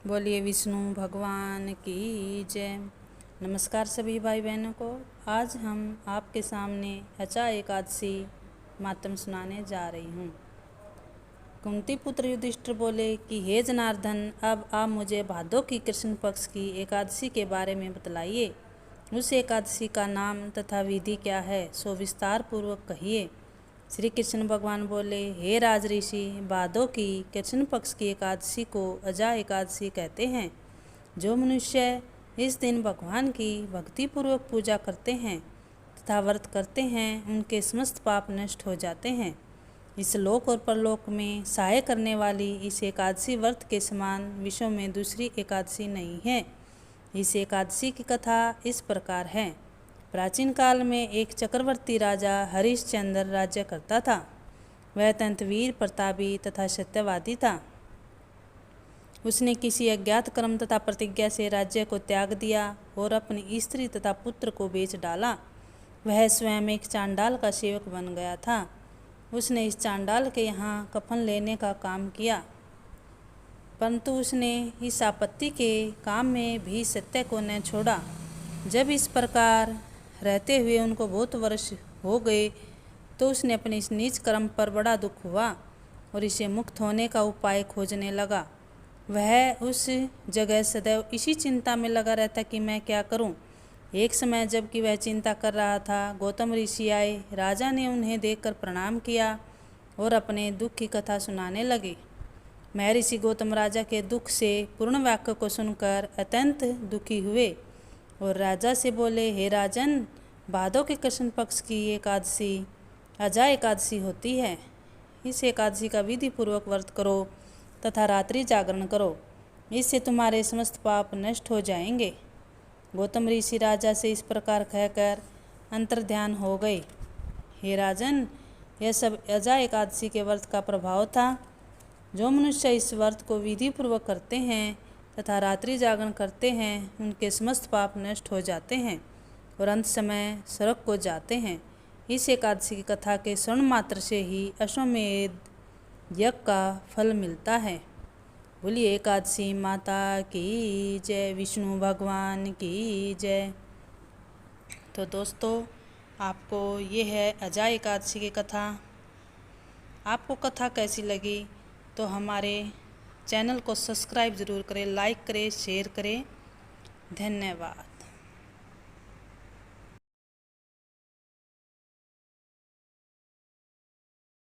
बोलिए विष्णु भगवान की जय। नमस्कार सभी भाई बहनों को। आज हम आपके सामने हचा एकादशी मातम सुनाने जा रही हूँ। कुंती पुत्र युधिष्ठिर बोले कि हे जनार्दन, अब आप मुझे भादों की कृष्ण पक्ष की एकादशी के बारे में बतलाइए। उस एकादशी का नाम तथा विधि क्या है, सो विस्तार पूर्वक कहिए। श्री कृष्ण भगवान बोले, हे राज ऋषि, भादों की कृष्ण पक्ष की एकादशी को अजा एकादशी कहते हैं। जो मनुष्य इस दिन भगवान की भक्तिपूर्वक पूजा करते हैं तथा व्रत करते हैं, उनके समस्त पाप नष्ट हो जाते हैं। इस लोक और परलोक में सहाय करने वाली इस एकादशी व्रत के समान विश्व में दूसरी एकादशी नहीं है। इस एकादशी की कथा इस प्रकार है। प्राचीन काल में एक चक्रवर्ती राजा हरिश्चंद्र राज्य करता था। वह अत्यंत वीर प्रतापी तथा सत्यवादी था। उसने किसी अज्ञात कर्म तथा प्रतिज्ञा से राज्य को त्याग दिया और अपनी स्त्री तथा पुत्र को बेच डाला। वह स्वयं एक चांडाल का सेवक बन गया था। उसने इस चांडाल के यहाँ कफन लेने का काम किया, परंतु उसने इस आपत्ति के काम में भी सत्य को न छोड़ा। जब इस प्रकार रहते हुए उनको बहुत वर्ष हो गए तो उसने अपने इस नीच कर्म पर बड़ा दुख हुआ और इसे मुक्त होने का उपाय खोजने लगा। वह उस जगह सदैव इसी चिंता में लगा रहता कि मैं क्या करूं। एक समय जबकि वह चिंता कर रहा था, गौतम ऋषि आए। राजा ने उन्हें देखकर प्रणाम किया और अपने दुख की कथा सुनाने लगे। महर्षि गौतम राजा के दुख से पूर्ण वाक्य को सुनकर अत्यंत दुखी हुए और राजा से बोले, हे राजन, भादों के कृष्ण पक्ष की एकादशी अजा एकादशी होती है। इस एकादशी का विधि पूर्वक व्रत करो तथा रात्रि जागरण करो। इससे तुम्हारे समस्त पाप नष्ट हो जाएंगे। गौतम ऋषि राजा से इस प्रकार कहकर अंतर्ध्यान हो गए। हे राजन, यह सब अजा एकादशी के व्रत का प्रभाव था। जो मनुष्य इस व्रत को विधि पूर्वक करते हैं तथा रात्रि जागरण करते हैं, उनके समस्त पाप नष्ट हो जाते हैं और अंत समय स्वर्ग को जाते हैं। इस एकादशी की कथा के श्रवण मात्र से ही अश्वमेध यज्ञ का फल मिलता है। बोलिए एकादशी माता की जय, विष्णु भगवान की जय। तो दोस्तों, आपको ये है अजा एकादशी की कथा। आपको कथा कैसी लगी तो हमारे चैनल को सब्सक्राइब ज़रूर करें, लाइक करें, शेयर करें। धन्यवाद।